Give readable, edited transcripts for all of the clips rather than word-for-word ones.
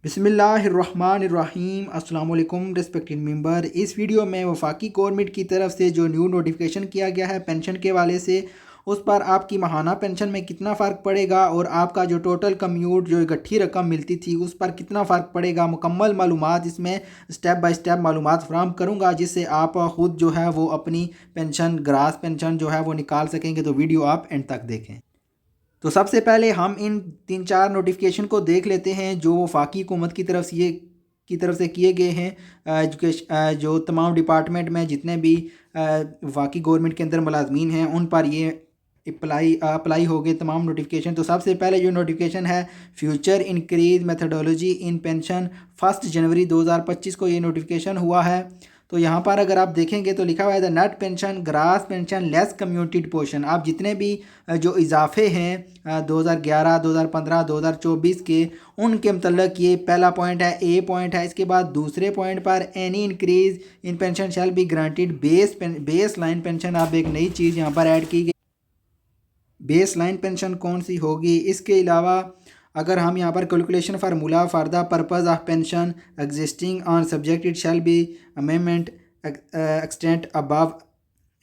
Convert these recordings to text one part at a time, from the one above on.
बिस्मिल्लाहिर्रहमानिर्रहीम अस्सलाम वालेकुम रिस्पेक्टेड मेंबर। इस वीडियो में वफाकी गवर्नमेंट की तरफ से जो न्यू नोटिफिकेशन किया गया है पेंशन के वाले से, उस पर आपकी माहाना पेंशन में कितना फ़र्क पड़ेगा और आपका जो टोटल कम्यूट जो इकट्ठी रकम मिलती थी उस पर कितना फ़र्क पड़ेगा, मुकम्मल मालूमात इसमें स्टेप बाय स्टेप मालूमात फराहम करूँगा, जिससे आप ख़ुद जो है वो अपनी पेंशन ग्रास पेंशन जो है वो निकाल सकेंगे। तो वीडियो आप एंड तक देखें। तो सबसे पहले हम इन 3-4 नोटिफिकेशन को देख लेते हैं जो वफाकी हुकूमत की तरफ से किए गए हैं। जो तमाम डिपार्टमेंट में जितने भी वफाकी गवर्नमेंट के अंदर मुलाजमीन हैं उन पर ये अप्लाई हो गए तमाम नोटिफिकेशन। तो सबसे पहले जो नोटिफिकेशन है फ्यूचर इंक्रीज मेथडोलॉजी इन पेंशन 1 जनवरी 2025 को ये नोटिफिकेशन हुआ है। तो यहाँ पर अगर आप देखेंगे तो लिखा हुआ है the net pension grass pension less commuted portion. आप जितने भी जो इजाफे हैं 2011 2015 2024 के, उनके मतलब ये पहला पॉइंट है, ए पॉइंट है। इसके बाद दूसरे पॉइंट पर any increase in pension shall be granted base line pension. आप एक नई चीज़ यहाँ पर ऐड की गई, बेस लाइन पेंशन कौन सी होगी। इसके अलावा अगर हम यहाँ पर calculation formula for the purpose of pension existing on subject it shall be amendment extent above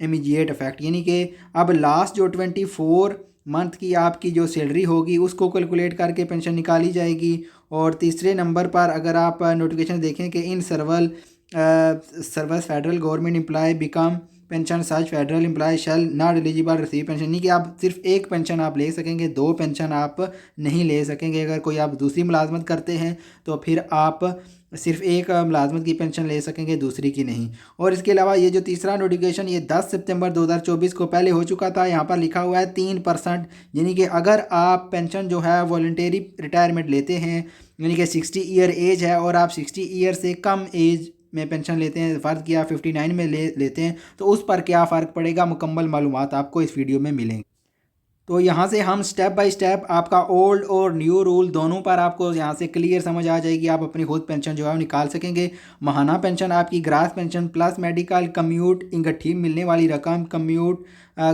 immediate effect, यानी कि अब लास्ट जो 24 मंथ की आपकी जो सैलरी होगी उसको कैलकुलेट करके पेंशन निकाली जाएगी। और तीसरे नंबर पर अगर आप नोटिफिकेशन देखें कि in service federal government employee become pension such federal employee shall not eligible receive pension, नहीं कि आप सिर्फ एक पेंशन आप ले सकेंगे, दो पेंशन आप नहीं ले सकेंगे। अगर कोई आप दूसरी मुलाजमत करते हैं तो फिर आप सिर्फ एक मुलाजमत की पेंशन ले सकेंगे, दूसरी की नहीं। और इसके अलावा ये जो तीसरा नोटिफिकेशन ये 10 सितंबर 2024 को पहले हो चुका था। यहाँ पर लिखा हुआ है 3%, यानी कि अगर आप पेंशन जो है वॉलंटरी रिटायरमेंट लेते हैं, यानी कि 60 ईयर एज है और आप 60 ईयर से कम एज में पेंशन लेते हैं, फ़र्ज़ किया 59 में लेते हैं, तो उस पर क्या फ़र्क पड़ेगा, मुकम्मल मालूमात आपको इस वीडियो में मिलेंगी। तो यहाँ से हम स्टेप बाय स्टेप आपका ओल्ड और न्यू रूल दोनों पर आपको यहाँ से क्लियर समझ आ जाएगी। आप अपनी खुद पेंशन जो है निकाल सकेंगे। महाना पेंशन आपकी grass pension plus medical commute इकट्ठी मिलने वाली रकम कम्यूट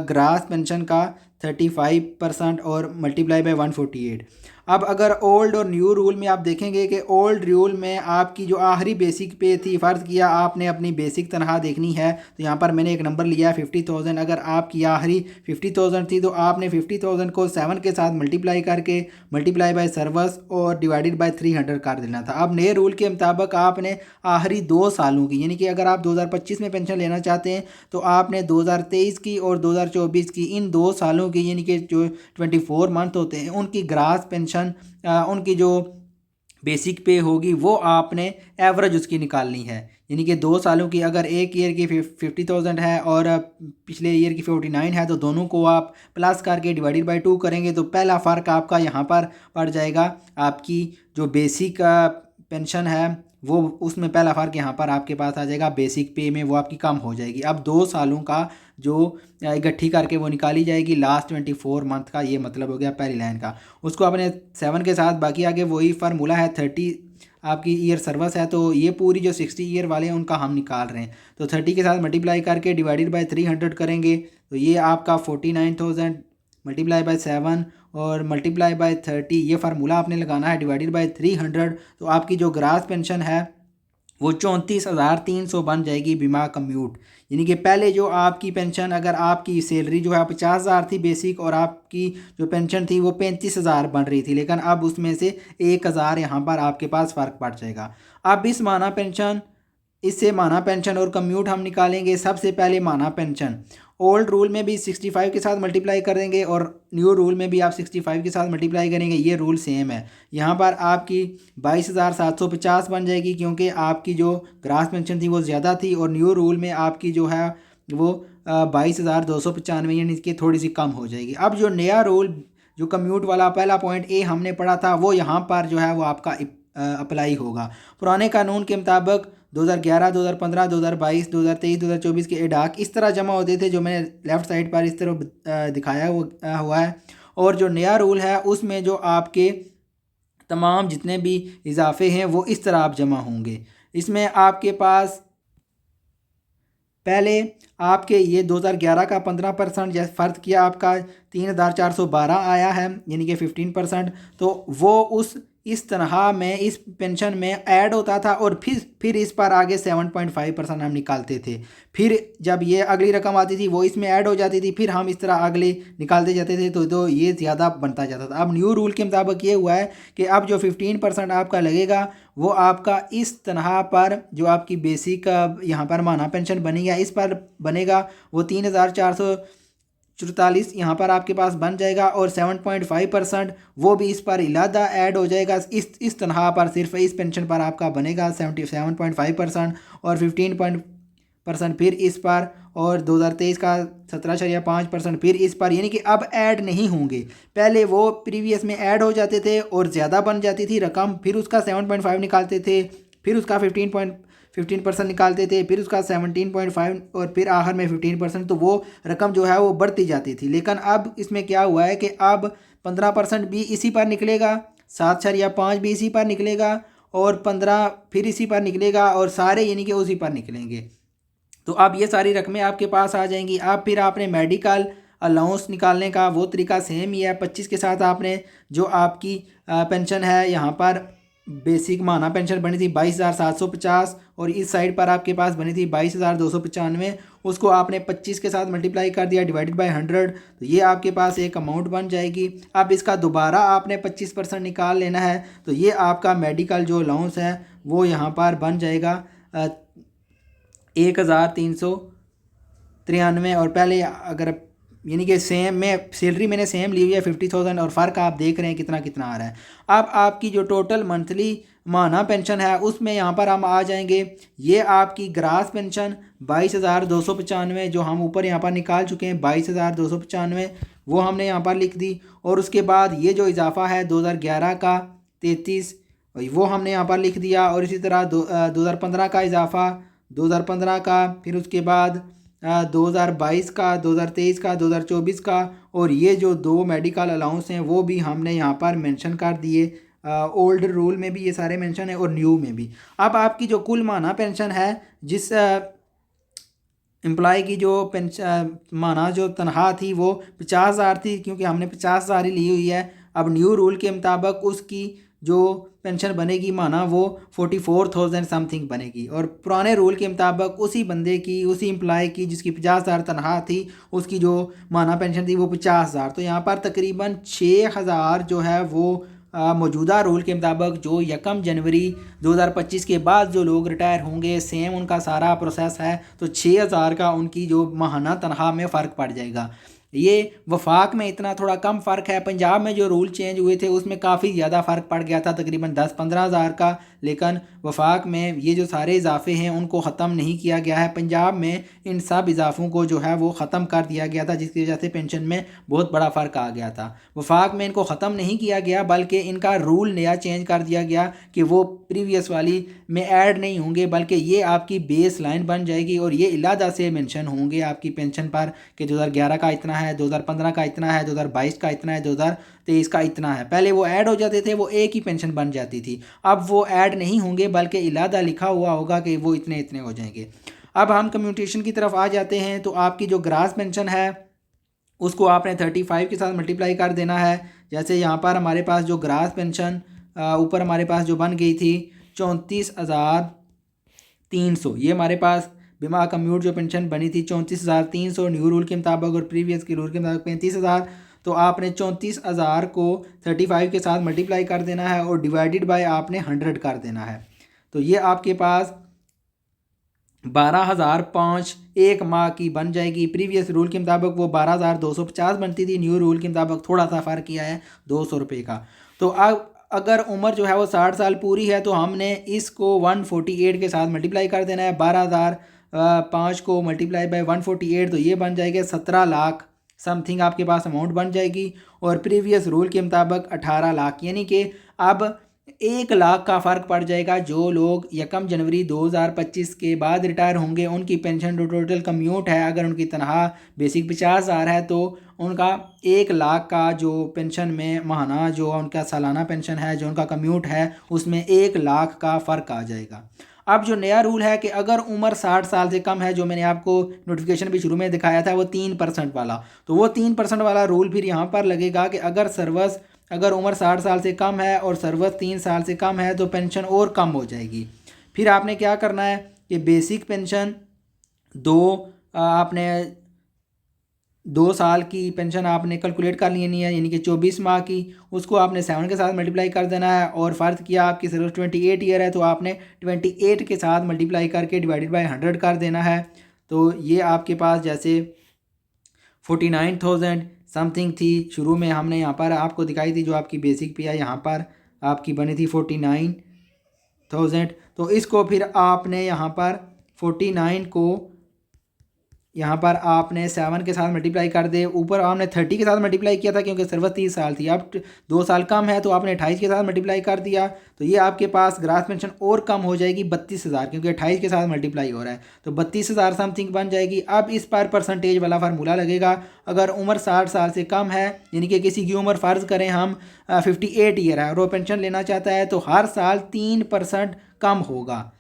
ग्रास पेंशन का 35% और मल्टीप्लाई बाय 148। अब अगर ओल्ड और न्यू रूल में आप देखेंगे कि ओल्ड रूल में आपकी जो आखिरी बेसिक पे थी, फ़र्ज़ किया आपने अपनी बेसिक तनख्वाह देखनी है तो यहाँ पर मैंने एक नंबर लिया है 50,000। अगर आपकी आखिरी 50,000 थी तो आपने 50,000 को 7 के साथ मल्टीप्लाई करके मल्टीप्लाई बाय सर्विस और डिवाइडेड बाय 300 कर देना था। अब नए रूल के मुताबिक आपने आखिरी 2 सालों की, यानी कि अगर आप 2025 में पेंशन लेना चाहते हैं तो आपने 2023 की और 2024 की, इन 2 सालों की, यानी कि जो 24 मंथ होते हैं उनकी ग्रास पेंशन उनकी जो बेसिक पे होगी वो आपने एवरेज उसकी निकालनी है। यानी कि 2 सालों की अगर एक ईयर की 50,000 है और पिछले ईयर की 49 है तो दोनों को आप प्लस करके डिवाइडेड बाय 2 करेंगे तो पहला फ़र्क आपका यहाँ पर पड़ जाएगा। आपकी जो बेसिक पेंशन है वो उसमें पहला फ़र्क यहाँ पर आपके पास आ जाएगा, बेसिक पे में वो आपकी कम हो जाएगी। अब 2 सालों का जो इकट्ठी करके वो निकाली जाएगी लास्ट 24 मंथ का, ये मतलब हो गया पहली लाइन का। उसको आपने 7 के साथ, बाकी आगे वही फार्मूला है 30 आपकी ईयर सर्विस है तो ये पूरी जो 60 ईयर वाले हैं उनका हम निकाल रहे हैं। तो 30 के साथ मल्टीप्लाई करके डिवाइडेड बाय 300 करेंगे तो ये आपका 49,000 मल्टीप्लाई बाय 7 और मल्टीप्लाई बाय 30, ये फार्मूला आपने लगाना है डिवाइडेड बाय 300। तो आपकी जो ग्रास पेंशन है वो 34,300 बन जाएगी बिमा कम्यूट। यानी कि पहले जो आपकी पेंशन, अगर आपकी सैलरी जो है 50,000 थी बेसिक और आपकी जो पेंशन थी वो 35,000 बन रही थी, लेकिन अब उसमें से 1,000 यहाँ पर आपके पास फ़र्क पड़ जाएगा। अब इससे माना पेंशन और कम्यूट हम निकालेंगे। सबसे पहले माना पेंशन ओल्ड रूल में भी 65 के साथ मल्टीप्लाई कर देंगे और न्यू रूल में भी आप 65 के साथ मल्टीप्लाई करेंगे, ये रूल सेम है। यहाँ पर आपकी 22,750 बन जाएगी क्योंकि आपकी जो ग्रास पेंशन थी वो ज़्यादा थी और न्यू रूल में आपकी जो है वो 22,295 यानी कि थोड़ी सी कम हो जाएगी। अब जो नया रूल जो कम्यूट वाला पहला पॉइंट ए हमने पढ़ा था वो यहाँ पर जो है वो आपका अप्लाई होगा। पुराने कानून के मुताबिक 2011 2015 2022 2023 2024 के एडाक इस तरह जमा होते थे जो मैंने लेफ़्ट साइड पर इस तरह दिखाया हुआ है। और जो नया रूल है उसमें जो आपके तमाम जितने भी इजाफे हैं वो इस तरह आप जमा होंगे। इसमें आपके पास पहले आपके ये 2011 का 15% जैसे फ़र्ज़ किया आपका 3,412 आया है, यानी कि 15%। तो वो उस इस तनख्वाह में इस पेंशन में ऐड होता था और फिर इस पर आगे 7.5% हम निकालते थे। फिर जब ये अगली रकम आती थी वो इसमें ऐड हो जाती थी, फिर हम इस तरह अगले निकालते जाते थे तो ये ज़्यादा बनता जाता था। अब न्यू रूल के मुताबिक ये हुआ है कि अब जो 15% आपका लगेगा वो आपका इस तनख्वाह पर जो आपकी बेसिक यहाँ पर माना पेंशन बनेगा इस पर बनेगा, वो 3,444 यहाँ पर आपके पास बन जाएगा और 7.5% वो भी इस पर इलादा ऐड हो जाएगा। इस तनख्वाह पर सिर्फ इस पेंशन पर आपका बनेगा 77.5% और 15% फिर इस पर, और 2023 का 17.5% फिर इस पर, यानी कि अब ऐड नहीं होंगे। पहले वो प्रीवियस में ऐड हो जाते थे और ज़्यादा बन जाती थी रकम, फिर उसका 7.5 निकालते थे, फिर उसका 15% निकालते थे, फिर उसका 17.5 और फिर आखिर में 15%, तो वो रकम जो है वो बढ़ती जाती थी। लेकिन अब इसमें क्या हुआ है कि अब 15% भी इसी पर निकलेगा, 7.5 भी इसी पर निकलेगा और 15 फिर इसी पर निकलेगा और सारे यानी कि उसी पर निकलेंगे। तो अब ये सारी रकमें आपके पास आ जाएंगी। अब फिर आपने मेडिकल अलाउंस निकालने का वो तरीका सेम ही है। 25 के साथ आपने जो आपकी पेंशन है यहाँ पर बेसिक माना पेंशन बनी थी 22,750 और इस साइड पर आपके पास बनी थी 22,295, उसको आपने 25 के साथ मल्टीप्लाई कर दिया डिवाइडेड बाय 100, तो ये आपके पास एक अमाउंट बन जाएगी। अब इसका दोबारा आपने 25% निकाल लेना है, तो ये आपका मेडिकल जो अलाउंस है वो यहाँ पर बन जाएगा 1,393। और पहले अगर यानी कि सेम में सैलरी मैंने सेम ली हुई है 50,000 और फ़र्क आप देख रहे हैं कितना कितना आ रहा है। अब आपकी जो टोटल मंथली माना पेंशन है उसमें यहाँ पर हम आ जाएंगे। ये आपकी ग्रास पेंशन 22,295 जो हम ऊपर यहाँ पर निकाल चुके हैं 22,295 वो हमने यहाँ पर लिख दी, और उसके बाद ये जो इजाफा है 2011 का 33 वो हमने यहाँ पर लिख दिया, और इसी तरह 2015 का इजाफा 2015 का, फिर उसके बाद 2022 का, 2023 का, 2024 का, और ये जो दो मेडिकल अलाउंस हैं वो भी हमने यहाँ पर मेंशन कर दिए। ओल्ड रूल में भी ये सारे मेंशन है और न्यू में भी। अब आपकी जो कुल माना पेंशन है जिस एम्प्लॉय की जो माना जो तनख्वाह थी वो 50,000 थी, क्योंकि हमने 50,000 ही ली हुई है। अब न्यू रूल के मुताबिक उसकी जो पेंशन बनेगी माना वो 44,000 समथिंग बनेगी, और पुराने रूल के मुताबिक उसी बंदे की उसी एम्प्लॉय की जिसकी 50,000 तनख्वाह थी उसकी जो माना पेंशन थी वो 50,000। तो यहाँ पर तकरीबन 6,000 जो है वो मौजूदा रूल के मुताबिक जो 1 जनवरी 2025 के बाद जो लोग रिटायर होंगे सेम उनका सारा प्रोसेस है, तो 6,000 का उनकी जो माहाना तनख्वाह में फ़र्क पड़ जाएगा। ये वफाक में इतना थोड़ा कम फ़र्क है। पंजाब में जो रूल चेंज हुए थे उसमें काफ़ी ज़्यादा फ़र्क पड़ गया था, तकरीबन 10-15 हज़ार का, लेकिन वफाक में ये जो सारे इजाफे हैं उनको ख़त्म नहीं किया गया है। पंजाब में इन सब इजाफों को जो है वो ख़त्म कर दिया गया था, जिसकी वजह से पेंशन में बहुत बड़ा फ़र्क आ गया था। वफाक में इनको ख़त्म नहीं किया गया बल्कि इनका रूल नया चेंज कर दिया गया कि वो प्रीवियस वाली में ऐड नहीं होंगे, बल्कि ये आपकी बेस लाइन बन जाएगी और ये इलादा से मेंशन होंगे आपकी पेंशन पर कि 2011 का इतना है, 2015 का इतना है, 2022 का इतना है, 2023 का इतना है। पहले वो ऐड हो जाते थे, वो एक ही पेंशन बन जाती थी। अब वो ऐड नहीं होंगे बल्कि इलादा लिखा हुआ होगा कि वो इतने इतने हो जाएंगे। अब हम कम्यूटेशन की तरफ आ जाते हैं। तो आपकी जो ग्रास पेंशन है उसको आपने 35 के साथ मल्टीप्लाई कर देना है। जैसे यहाँ पर हमारे पास जो ग्रास पेंशन ऊपर हमारे पास जो बन गई थी 34,300, ये हमारे पास बिमा कम्यूट जो पेंशन बनी थी 34,300 न्यू रूल के मुताबिक और प्रीवियस के रूल के मुताबिक 35,000। तो आपने 34,000 को 35 के साथ मल्टीप्लाई कर देना है और डिवाइडेड बाय आपने 100 कर देना है। तो ये आपके पास 12,005 एक माह की बन जाएगी। प्रीवियस रूल के मुताबिक वो 12,250 बनती थी, न्यू रूल के मुताबिक थोड़ा सा फ़र्क किया है 200 रुपये का। तो अब अगर उम्र जो है वो 60 साल पूरी है तो हमने इसको 148 के साथ मल्टीप्लाई कर देना है। 12,005 को मल्टीप्लाई बाय 148 तो ये बन जाएगा 17 लाख समथिंग आपके पास अमाउंट बन जाएगी, और प्रीवियस रूल के मुताबिक 18 लाख, यानी कि अब 1 लाख का फ़र्क पड़ जाएगा। जो लोग 1 जनवरी 2025 के बाद रिटायर होंगे उनकी पेंशन जो टोटल कम्यूट है, अगर उनकी तनख्वाह बेसिक 50,000 है तो उनका 1 लाख का जो पेंशन में माहाना जो उनका सालाना पेंशन है जो उनका कम्यूट है उसमें 1 लाख का फ़र्क आ जाएगा। अब जो नया रूल है कि अगर उम्र 60 साल से कम है, जो मैंने आपको नोटिफिकेशन भी शुरू में दिखाया था वो 3% वाला, तो वो 3% वाला रूल फिर यहाँ पर लगेगा कि अगर सर्विस अगर उम्र 60 साल से कम है और सर्विस 3 साल से कम है तो पेंशन और कम हो जाएगी। फिर आपने क्या करना है कि बेसिक पेंशन आपने 2 साल की पेंशन आपने कैलकुलेट कर लेनी है, यानी कि 24 माह की, उसको आपने 7 के साथ मल्टीप्लाई कर देना है। और फ़र्ज़ किया आपकी सर्विस 28 ईयर है तो आपने 28 के साथ मल्टीप्लाई करके डिवाइडेड बाय 100 कर देना है। तो ये आपके पास जैसे 49,000 समथिंग थी, शुरू में हमने यहाँ पर आपको दिखाई थी जो आपकी बेसिक पे है, यहाँ पर आपकी बनी थी 49,000। तो इसको फिर आपने यहाँ पर 49 को यहाँ पर आपने 7 के साथ मल्टीप्लाई कर दे, ऊपर आपने 30 के साथ मल्टीप्लाई किया था क्योंकि सर्विस 30 साल थी। अब 2 साल कम है तो आपने 28 के साथ मल्टीप्लाई कर दिया, तो ये आपके पास ग्रास पेंशन और कम हो जाएगी 32,000, क्योंकि 28 के साथ मल्टीप्लाई हो रहा है तो 32,000 समथिंग बन जाएगी। अब इस पर परसेंटेज वाला फार्मूला लगेगा। अगर उम्र 60 साल से कम है, यानी कि किसी की उम्र फ़र्ज़ करें हम 58 ईयर है और वो पेंशन लेना चाहता है, तो हर साल 3% कम होगा।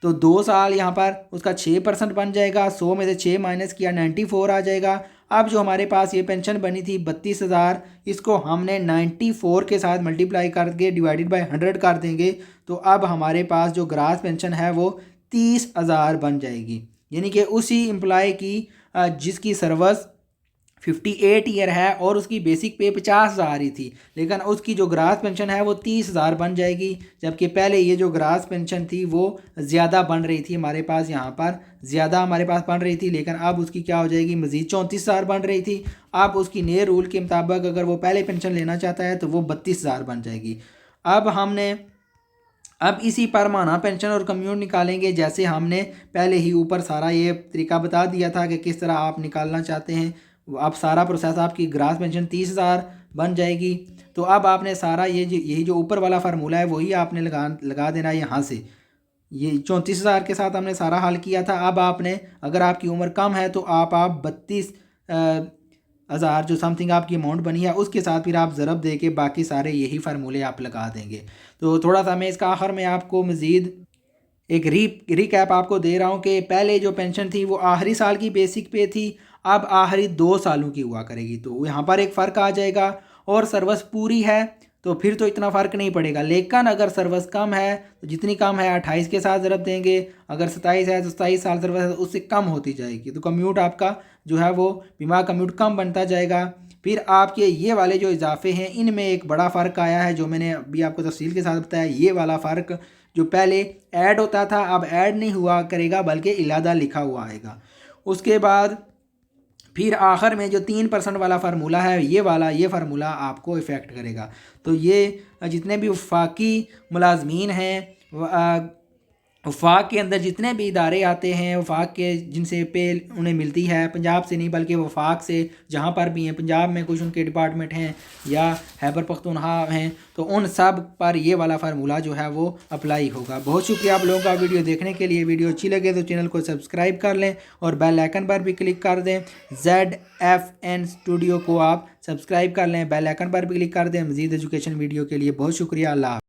तो 2 साल यहाँ पर उसका 6% बन जाएगा, 100 में से 6 माइनस किया 94 आ जाएगा। अब जो हमारे पास ये पेंशन बनी थी 32,000, इसको हमने 94 के साथ मल्टीप्लाई करके डिवाइडेड बाय 100 कर देंगे, तो अब हमारे पास जो ग्रास पेंशन है वो 30,000 बन जाएगी। यानी कि उसी एम्प्लॉय की जिसकी सर्विस 58 ईयर है और उसकी बेसिक पे 50,000 ही थी, लेकिन उसकी जो ग्रास पेंशन है वो 30,000 बन जाएगी। जबकि पहले ये जो ग्रास पेंशन थी वो ज़्यादा बन रही थी, हमारे पास यहाँ पर ज़्यादा हमारे पास बन रही थी, लेकिन अब उसकी क्या हो जाएगी, मज़ीद 34,000 बन रही थी। अब उसकी नए रूल के मुताबिक अगर वो पहले पेंशन लेना चाहता है तो वो 32,000 बन जाएगी। अब इसी पर माना पेंशन और कम्यूट निकालेंगे, जैसे हमने पहले ही ऊपर सारा ये तरीका बता दिया था कि किस तरह आप निकालना चाहते हैं। अब सारा प्रोसेस आपकी ग्रास पेंशन 30,000 बन जाएगी। तो अब आपने सारा यही जो ऊपर वाला फार्मूला है वही आपने लगा देना है यहाँ से। ये 34,000 के साथ हमने सारा हल किया था। अब आपने, अगर आपकी उम्र कम है तो आप 32,000 जो समथिंग आपकी अमाउंट बनी है उसके साथ फिर आप ज़रब दे के बाकी सारे यही फार्मूले आप लगा देंगे। तो थोड़ा सा मैं इसका आखिर में आपको मज़ीद एक रिकैप आपको दे रहा हूँ कि पहले जो पेंशन थी वो आखिरी साल की बेसिक पे थी, अब आखिरी 2 सालों की हुआ करेगी। तो यहाँ पर एक फ़र्क आ जाएगा। और सर्विस पूरी है तो फिर तो इतना फ़र्क नहीं पड़ेगा, लेकिन अगर सर्विस कम है तो जितनी कम है 28 के साथ ज़रब देंगे, अगर 27 है तो 27 साल सर्विस है तो उससे कम होती जाएगी। तो कम्यूट आपका जो है वो बीमा कम्यूट कम बनता जाएगा। फिर आपके ये वाले जो इजाफे हैं इनमें एक बड़ा फ़र्क आया है जो मैंने अभी आपको तफसील के साथ बताया। ये वाला फ़र्क जो पहले ऐड होता था अब ऐड नहीं हुआ करेगा बल्कि इलादा लिखा हुआ आएगा। उसके बाद फिर आखिर में जो 3% वाला फार्मूला है ये फार्मूला आपको इफ़ेक्ट करेगा। तो ये जितने भी वफाकी मुलाजमीन हैं, वफाक के अंदर जितने भी इदारे आते हैं, वफाक के जिनसे पे उन्हें मिलती है, पंजाब से नहीं बल्कि वफाक से जहाँ पर भी हैं, पंजाब में कुछ उनके डिपार्टमेंट हैं या खैबर पख्तूनख्वा हैं, तो उन सब पर ये वाला फार्मूला जो है वो अप्लाई होगा। बहुत शुक्रिया आप लोगों का वीडियो देखने के लिए। वीडियो अच्छी लगे तो चैनल को सब्सक्राइब कर लें और बेल आइकन पर भी क्लिक कर दें। ZFN स्टूडियो को आप सब्सक्राइब कर लें, बेल आइकन पर भी क्लिक कर दें मज़ीद एजुकेशन वीडियो के लिए। बहुत शुक्रिया। अल्लाह।